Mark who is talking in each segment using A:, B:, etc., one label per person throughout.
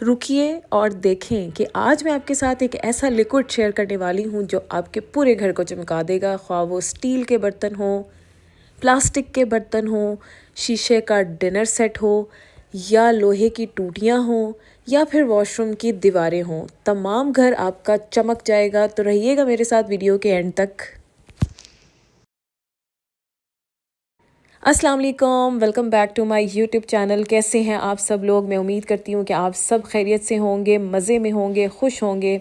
A: रुकिए और देखें कि आज मैं आपके साथ एक ऐसा लिक्विड शेयर करने वाली हूँ जो आपके पूरे घर को चमका देगा। ख्वाह वो स्टील के बर्तन हो, प्लास्टिक के बर्तन हो, शीशे का डिनर सेट हो या लोहे की टूटियाँ हो या फिर वॉशरूम की दीवारें हों, तमाम घर आपका चमक जाएगा। तो रहिएगा मेरे साथ वीडियो के एंड तक। अस्सलाम वालेकुम, welcome back to my YouTube channel. कैसे हैं आप सब लोग? मैं उम्मीद करती हूँ कि आप सब खैरियत से होंगे, मज़े में होंगे, खुश होंगे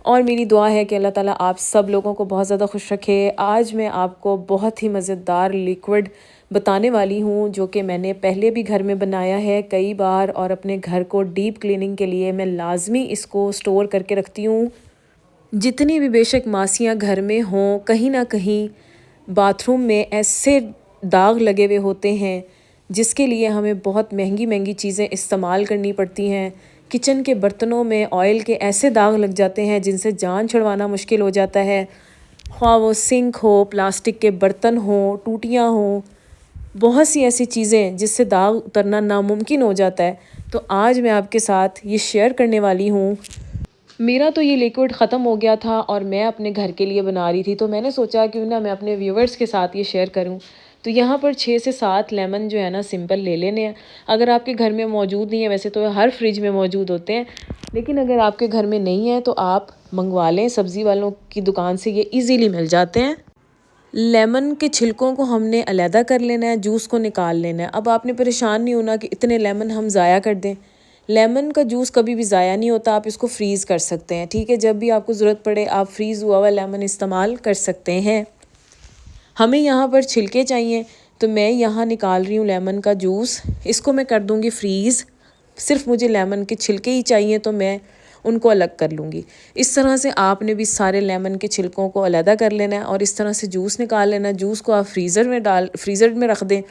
A: और मेरी दुआ है कि अल्लाह ताला आप सब लोगों को बहुत ज़्यादा खुश रखे। आज मैं आपको बहुत ही मज़ेदार लिक्विड बताने वाली हूँ जो कि मैंने पहले भी घर में बनाया है कई बार, और अपने घर को डीप क्लीनिंग के लिए मैं लाजमी इसको स्टोर करके रखती हूँ। जितनी भी बेशक मासियाँ घर में हों, कहीं ना कहीं बाथरूम में ऐसे दाग लगे हुए होते हैं जिसके लिए हमें बहुत महंगी महंगी चीज़ें इस्तेमाल करनी पड़ती हैं। किचन के बर्तनों में ऑयल के ऐसे दाग लग जाते हैं जिनसे जान छुड़वाना मुश्किल हो जाता है। ख्वाह वो सिंक हो, प्लास्टिक के बर्तन हो, टूटियाँ हों, बहुत सी ऐसी चीज़ें जिससे दाग उतरना नामुमकिन हो जाता है। तो आज मैं आपके साथ ये शेयर करने वाली हूँ। मेरा तो ये लिक्विड ख़त्म हो गया था और मैं अपने घर के लिए बना रही थी, तो मैंने सोचा क्यों ना मैं अपने व्यूवर्स के साथ ये शेयर करूं। तो यहाँ पर 6 से 7 लेमन जो है ना सिंपल ले लेने हैं। अगर आपके घर में मौजूद नहीं है, वैसे तो हर फ्रिज में मौजूद होते हैं, लेकिन अगर आपके घर में नहीं है तो आप मंगवा लें, सब्ज़ी वालों की दुकान से ये ईज़िली मिल जाते हैं। लेमन के छिलकों को हमने अलहदा कर लेना है, जूस को निकाल लेना है। अब आपने परेशान नहीं होना कि इतने लेमन हम ज़ाया कर दें। लेमन का जूस कभी भी ज़ाया नहीं होता, आप इसको फ्रीज़ कर सकते हैं। ठीक है, जब भी आपको ज़रूरत पड़े आप फ्रीज़ हुआ हुआ लेमन इस्तेमाल कर सकते हैं। हमें यहाँ पर छिलके चाहिए, तो मैं यहाँ निकाल रही हूँ लेमन का जूस। इसको मैं कर दूँगी फ्रीज़। सिर्फ मुझे लेमन के छिलके ही चाहिए तो मैं उनको अलग कर लूँगी। इस तरह से आपने भी सारे लेमन के छिलकों को अलहदा कर लेना है और इस तरह से जूस निकाल लेना है। जूस को आप फ्रीज़र में रख दें,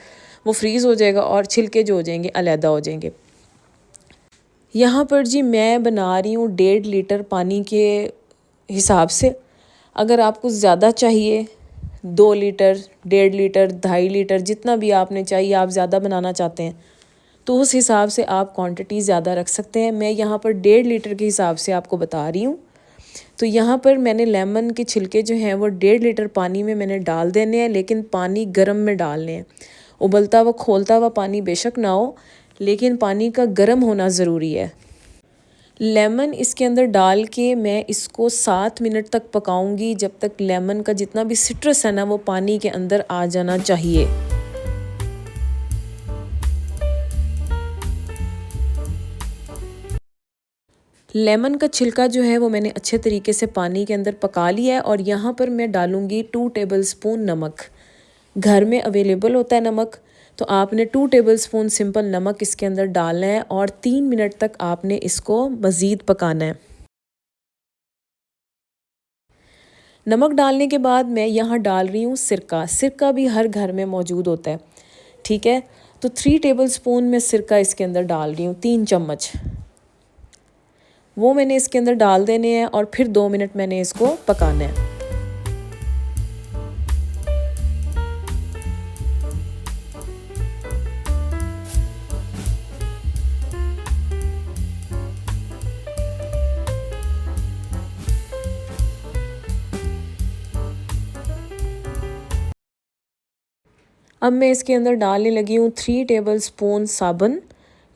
A: वो फ्रीज़ हो जाएगा और छिलके जो हो जाएंगे अलहदा हो जाएंगे। यहाँ पर जी मैं बना रही हूँ 1.5 लीटर पानी के हिसाब से। अगर आपको ज़्यादा चाहिए 2 लीटर, 1.5 लीटर, 2.5 लीटर, जितना भी आपने चाहिए, आप ज़्यादा बनाना चाहते हैं तो उस हिसाब से आप क्वांटिटी ज़्यादा रख सकते हैं। मैं यहाँ पर 1.5 लीटर के हिसाब से आपको बता रही हूँ। तो यहाँ पर मैंने लेमन के छिलके जो हैं वो 1.5 लीटर पानी में मैंने डाल देने हैं, लेकिन पानी गर्म में डालने हैं। उबलता हुआ खोलता हुआ पानी बेशक ना हो, लेकिन पानी का गर्म होना ज़रूरी है। लेमन इसके अंदर डाल के मैं इसको 7 मिनट तक पकाऊंगी, जब तक लेमन का जितना भी सिट्रस है ना वो पानी के अंदर आ जाना चाहिए। लेमन का छिलका जो है वो मैंने अच्छे तरीके से पानी के अंदर पका लिया है और यहाँ पर मैं डालूँगी 2 टेबलस्पून नमक। घर में अवेलेबल होता है नमक, तो आपने 2 टेबलस्पून सिंपल नमक इसके अंदर डालना है और 3 मिनट तक आपने इसको मज़ीद पकाना है। नमक डालने के बाद मैं यहाँ डाल रही हूँ सिरका। सिरका भी हर घर में मौजूद होता है, ठीक है। तो 3 टेबलस्पून मैं सिरका इसके अंदर डाल रही हूँ, 3 चम्मच वो मैंने इसके अंदर डाल देने हैं और फिर 2 मिनट मैंने इसको पकाना है। अब मैं इसके अंदर डालने लगी हूँ 3 टेबलस्पून साबुन।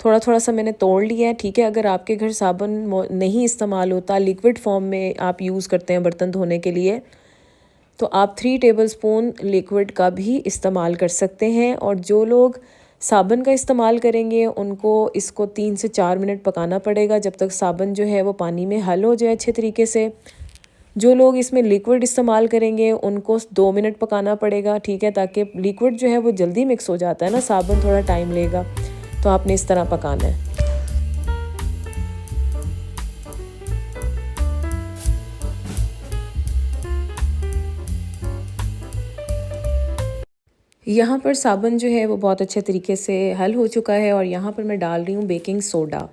A: थोड़ा थोड़ा सा मैंने तोड़ लिया है, ठीक है। अगर आपके घर साबुन नहीं इस्तेमाल होता, लिक्विड फॉर्म में आप यूज़ करते हैं बर्तन धोने के लिए, तो आप 3 टेबलस्पून लिक्विड का भी इस्तेमाल कर सकते हैं। और जो लोग साबुन का इस्तेमाल करेंगे उनको इसको 3 से 4 मिनट पकाना पड़ेगा, जब तक साबुन जो है वो पानी में हल हो जाए अच्छे तरीके से। जो लोग इसमें लिक्विड इस्तेमाल करेंगे उनको 2 मिनट पकाना पड़ेगा, ठीक है, ताकि लिक्विड जो है वो जल्दी मिक्स हो जाता है ना, साबुन थोड़ा टाइम लेगा। तो आपने इस तरह पकाना है। यहाँ पर साबुन जो है वो बहुत अच्छे तरीके से हल हो चुका है और यहाँ पर मैं डाल रही हूँ बेकिंग सोडा,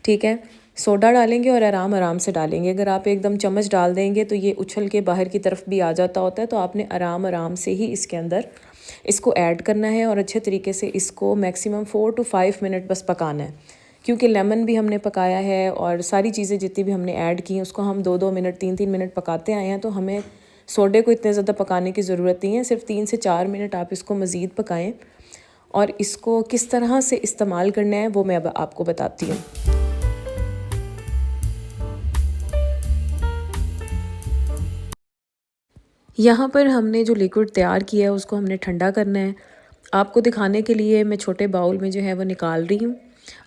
A: ठीक है। सोडा डालेंगे और आराम आराम से डालेंगे। अगर आप एकदम चम्मच डाल देंगे तो ये उछल के बाहर की तरफ भी आ जाता होता है, तो आपने आराम आराम से ही इसके अंदर इसको ऐड करना है और अच्छे तरीके से इसको मैक्सिमम 4 to 5 मिनट बस पकाना है। क्योंकि लेमन भी हमने पकाया है और सारी चीज़ें जितनी भी हमने ऐड की हैं उसको हम 2-2 मिनट 3-3 मिनट पकाते आए हैं, तो हमें सोडे को इतने ज़्यादा पकाने की ज़रूरत नहीं है। सिर्फ 3 से 4 मिनट आप इसको मज़ीद पकाएं और इसको किस तरह से इस्तेमाल करना है वो मैं अब आपको बताती हूँ। यहाँ पर हमने जो लिक्विड तैयार किया है उसको हमने ठंडा करना है। आपको दिखाने के लिए मैं छोटे बाउल में जो है वो निकाल रही हूँ,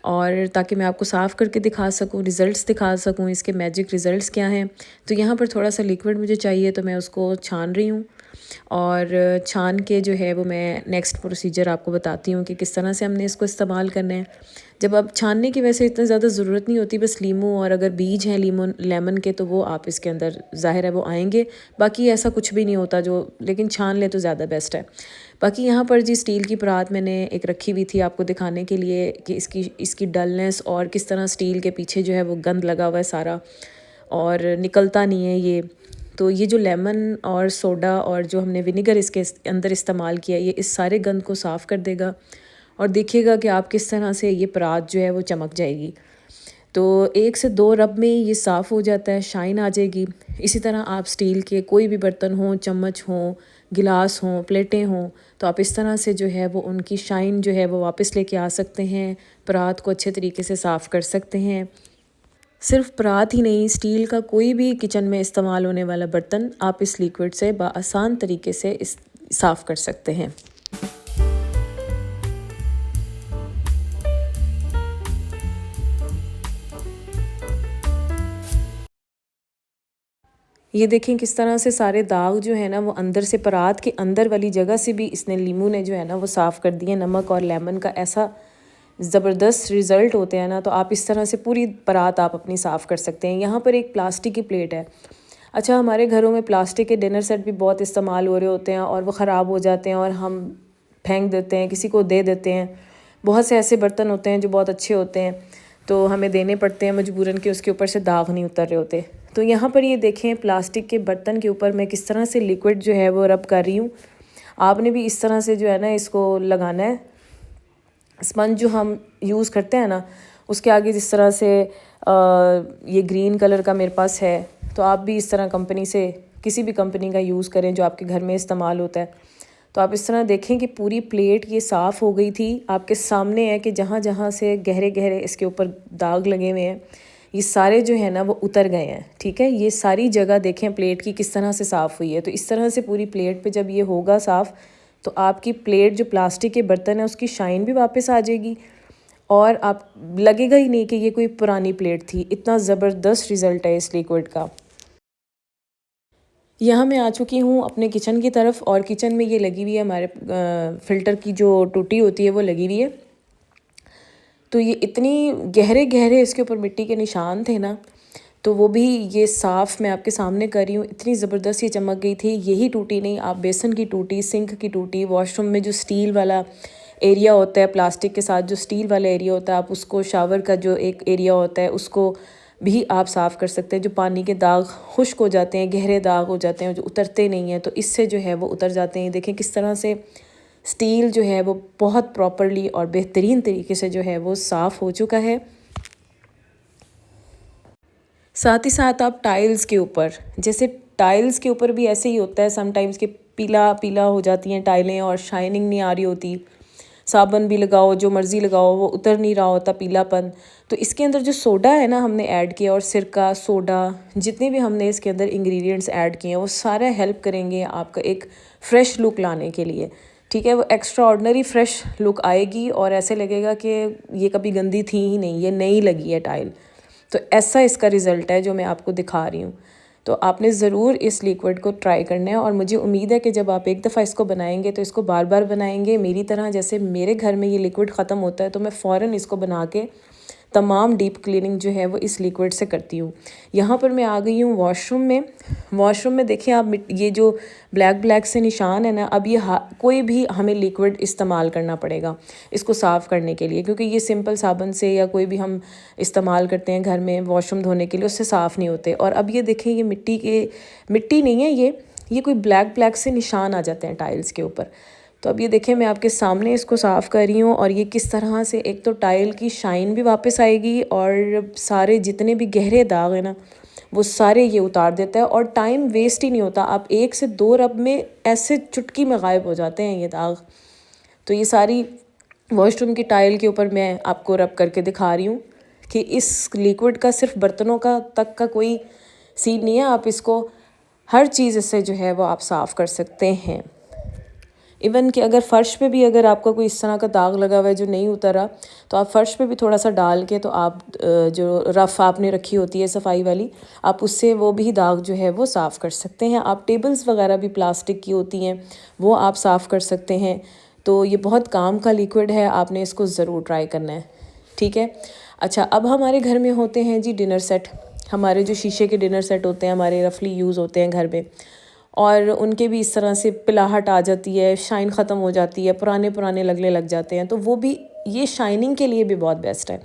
A: और ताकि मैं आपको साफ़ करके दिखा सकूँ, रिज़ल्ट्स दिखा सकूँ, इसके मैजिक रिज़ल्ट्स क्या हैं। तो यहाँ पर थोड़ा सा लिक्विड मुझे चाहिए, तो मैं उसको छान रही हूँ, और छान के जो है वो मैं नेक्स्ट प्रोसीजर आपको बताती हूँ कि किस तरह से हमने इसको इस्तेमाल करना है। जब आप छानने की वैसे इतना ज़्यादा ज़रूरत नहीं होती, बस लीमू और अगर बीज हैं लेमन के तो वो आप इसके अंदर ज़ाहिर है वो आएंगे, बाकी ऐसा कुछ भी नहीं होता जो, लेकिन छान ले तो ज़्यादा बेस्ट है। बाकी यहाँ पर जी स्टील की परात मैंने एक रखी हुई थी आपको दिखाने के लिए कि इसकी डलनेस और किस तरह स्टील के पीछे जो है वो गंद लगा हुआ है सारा और निकलता नहीं है ये। तो ये जो लेमन और सोडा और जो हमने विनेगर इसके अंदर इस्तेमाल किया, ये इस सारे गंद को साफ़ कर देगा, और देखिएगा कि आप किस तरह से ये परात जो है वो चमक जाएगी। तो 1 से 2 रब में ये साफ़ हो जाता है, शाइन आ जाएगी। इसी तरह आप स्टील के कोई भी बर्तन हों, चम्मच हों, गिलास हों, प्लेटें हों, तो आप इस तरह से जो है वो उनकी शाइन जो है वो वापस लेके आ सकते हैं, परात को अच्छे तरीके से साफ़ कर सकते हैं। सिर्फ परात ही नहीं, स्टील का कोई भी किचन में इस्तेमाल होने वाला बर्तन आप इस लिक्विड से आसान तरीके से साफ़ कर सकते हैं। ये देखें किस तरह से सारे दाग जो है ना वो अंदर से, परात के अंदर वाली जगह से भी इसने लीमू ने जो है ना वो साफ़ कर दिया। नमक और लेमन का ऐसा ज़बरदस्त रिज़ल्ट होते हैं ना, तो आप इस तरह से पूरी परात आप अपनी साफ़ कर सकते हैं। यहाँ पर एक प्लास्टिक की प्लेट है। अच्छा, हमारे घरों में प्लास्टिक के डिनर सेट भी बहुत इस्तेमाल हो रहे होते हैं और वो ख़राब हो जाते हैं और हम फेंक देते हैं, किसी को दे देते हैं। बहुत से ऐसे बर्तन होते हैं जो बहुत अच्छे होते हैं, तो हमें देने पड़ते हैं मजबूरन कि उसके ऊपर से दाग नहीं उतर रहे होते। तो यहाँ पर ये देखें प्लास्टिक के बर्तन के ऊपर मैं किस तरह से लिक्विड जो है वो रब कर रही हूँ। आपने भी इस तरह से जो है ना इसको लगाना है। स्पंज जो हम यूज़ करते हैं ना, उसके आगे जिस तरह से ये ग्रीन कलर का मेरे पास है, तो आप भी इस तरह कंपनी से किसी भी कंपनी का यूज़ करें जो आपके घर में इस्तेमाल होता है। तो आप इस तरह देखें कि पूरी प्लेट ये साफ़ हो गई थी। आपके सामने है कि जहाँ जहाँ से गहरे गहरे इसके ऊपर दाग लगे हुए हैं, ये सारे जो है ना वो उतर गए हैं। ठीक है, ये सारी जगह देखें प्लेट की किस तरह से साफ़ हुई है। तो इस तरह से पूरी प्लेट पे जब ये होगा साफ़, तो आपकी प्लेट जो प्लास्टिक के बर्तन है उसकी शाइन भी वापस आ जाएगी, और आप लगेगा ही नहीं कि ये कोई पुरानी प्लेट थी। इतना ज़बरदस्त रिज़ल्ट है इस लिक्विड का। यहाँ मैं आ चुकी हूँ अपने किचन की तरफ, और किचन में ये लगी हुई है हमारे फ़िल्टर की जो टूटी होती है वो लगी हुई है। तो ये इतनी गहरे गहरे इसके ऊपर मिट्टी के निशान थे ना, तो वो भी ये साफ़ मैं आपके सामने कर रही हूँ। इतनी ज़बरदस्त ये चमक गई थी। यही टूटी नहीं, आप बेसन की टूटी, सिंक की टूटी, वॉशरूम में जो स्टील वाला एरिया होता है, प्लास्टिक के साथ जो स्टील वाला एरिया होता है, आप उसको, शावर का जो एक एरिया होता है उसको भी आप साफ़ कर सकते हैं। जो पानी के दाग खुश्क हो जाते हैं, गहरे दाग हो जाते हैं जो उतरते नहीं हैं, तो इससे जो है वो उतर जाते हैं। देखें किस तरह से स्टील जो है वो बहुत प्रॉपरली और बेहतरीन तरीके से जो है वो साफ़ हो चुका है। साथ ही साथ आप टाइल्स के ऊपर, जैसे टाइल्स के ऊपर भी ऐसे ही होता है समटाइम्स कि पीला पीला हो जाती हैं टाइलें और शाइनिंग नहीं आ रही होती। साबुन भी लगाओ, जो मर्ज़ी लगाओ, वो उतर नहीं रहा होता पीलापन। तो इसके अंदर जो सोडा है ना हमने ऐड किया, और सिरका, सोडा, जितने भी हमने इसके अंदर इंग्रेडिएंट्स ऐड किए हैं वो सारे हेल्प करेंगे आपका एक फ़्रेश लुक लाने के लिए। ठीक है, वो एक्स्ट्रा ऑर्डनरी फ़्रेश लुक आएगी और ऐसे लगेगा कि ये कभी गंदी थी ही नहीं, ये नई लगी है टाइल। तो ऐसा इसका रिज़ल्ट है जो मैं आपको दिखा रही हूँ। तो आपने ज़रूर इस लिक्विड को ट्राई करना है, और मुझे उम्मीद है कि जब आप एक दफ़ा इसको बनाएंगे तो इसको बार बार बनाएंगे। मेरी तरह जैसे मेरे घर में ये लिक्विड ख़त्म होता है तो मैं फ़ौरन इसको बना के तमाम डीप क्लीनिंग जो है वो इस लिक्विड से करती हूँ। यहाँ पर मैं आ गई हूँ वॉशरूम में। वॉशरूम में देखिए आप, ये जो ब्लैक ब्लैक से निशान है ना, अब ये कोई भी हमें लिक्विड इस्तेमाल करना पड़ेगा इसको साफ़ करने के लिए, क्योंकि ये सिंपल साबुन से या कोई भी हम इस्तेमाल करते हैं घर में वॉशरूम धोने के लिए, उससे साफ़ नहीं होते। और अब ये देखें, ये मिट्टी नहीं है, ये कोई ब्लैक ब्लैक से निशान आ जाते हैं टाइल्स के ऊपर। तो अब ये देखें मैं आपके सामने इसको साफ़ कर रही हूँ और ये किस तरह से एक तो टाइल की शाइन भी वापस आएगी और सारे जितने भी गहरे दाग हैं ना वो सारे ये उतार देता है और टाइम वेस्ट ही नहीं होता। आप 1 से 2 रब में ऐसे चुटकी में गायब हो जाते हैं ये दाग। तो ये सारी वॉशरूम की टाइल के ऊपर मैं आपको रब करके दिखा रही हूँ कि इस लिक्विड का सिर्फ बर्तनों का तक का कोई सीन नहीं है, आप इसको हर चीज़ इससे जो है वो आप साफ़ कर सकते हैं। इवन कि अगर फ़र्श पे भी अगर आपका कोई इस तरह का दाग लगा हुआ है जो नहीं उतरा, तो आप फ़र्श पे भी थोड़ा सा डाल के तो आप जो रफ़ आपने रखी होती है सफाई वाली, आप उससे वो भी दाग जो है वो साफ़ कर सकते हैं। आप टेबल्स वगैरह भी प्लास्टिक की होती हैं वो आप साफ़ कर सकते हैं। तो ये बहुत काम का लिक्विड है, आपने इसको ज़रूर ट्राई करना है, ठीक है। अच्छा, अब हमारे घर में होते हैं जी डिनर सेट। हमारे जो शीशे के डिनर सेट होते हैं हमारे रफली यूज़ होते हैं घर में, और उनके भी इस तरह से पिलाहट आ जाती है, शाइन ख़त्म हो जाती है, पुराने पुराने लगने लग जाते हैं। तो वो भी ये शाइनिंग के लिए भी बहुत बेस्ट है।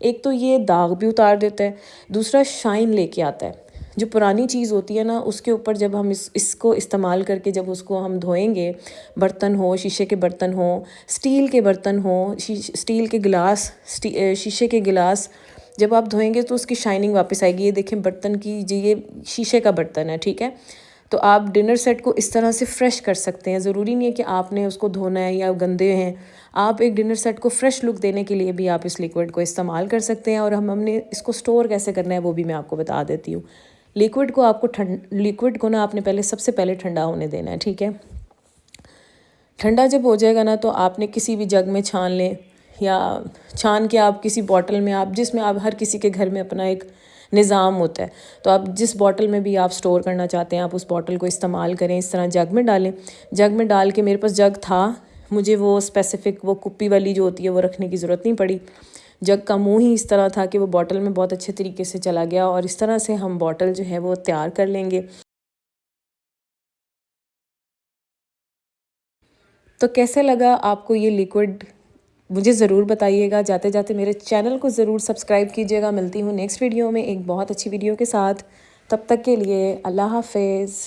A: एक तो ये दाग भी उतार देता है, दूसरा शाइन लेके आता है। जो पुरानी चीज़ होती है ना उसके ऊपर जब हम इसको इस्तेमाल करके जब उसको हम धोएंगे, बर्तन हो, शीशे के बर्तन हो, स्टील के बर्तन हो, स्टील के गिलास, शीशे के गिलास जब आप धोएंगे तो उसकी शाइनिंग वापस आएगी। ये देखें बर्तन की जी, ये शीशे का बर्तन है, ठीक है। तो आप डिनर सेट को इस तरह से फ़्रेश कर सकते हैं। ज़रूरी नहीं है कि आपने उसको धोना है या गंदे हैं। आप एक डिनर सेट को फ़्रेश लुक देने के लिए भी आप इस लिक्विड को इस्तेमाल कर सकते हैं। और हमने इसको स्टोर कैसे करना है वो भी मैं आपको बता देती हूँ। लिक्विड को ना आपने पहले सबसे पहले ठंडा होने देना है, ठीक है। ठंडा जब हो जाएगा ना तो आपने किसी भी जग में छान लें या छान के आप किसी बॉटल में, आप जिसमें आप हर किसी के घर में अपना एक निज़ाम होता है, तो आप जिस बॉटल में भी आप स्टोर करना चाहते हैं आप उस बॉटल को इस्तेमाल करें। इस तरह जग में डालें। जग में डाल के, मेरे पास जग था, मुझे वो स्पेसिफ़िक वो कुप्पी वाली जो होती है वो रखने की ज़रूरत नहीं पड़ी। जग का मुंह ही इस तरह था कि वो बॉटल में बहुत अच्छे तरीके से चला गया और इस तरह से हम बॉटल जो है वो तैयार कर लेंगे। तो कैसे लगा आपको ये लिक्विड, मुझे ज़रूर बताइएगा। जाते जाते मेरे चैनल को ज़रूर सब्सक्राइब कीजिएगा। मिलती हूँ नेक्स्ट वीडियो में एक बहुत अच्छी वीडियो के साथ। तब तक के लिए अल्लाह हाफ़िज़।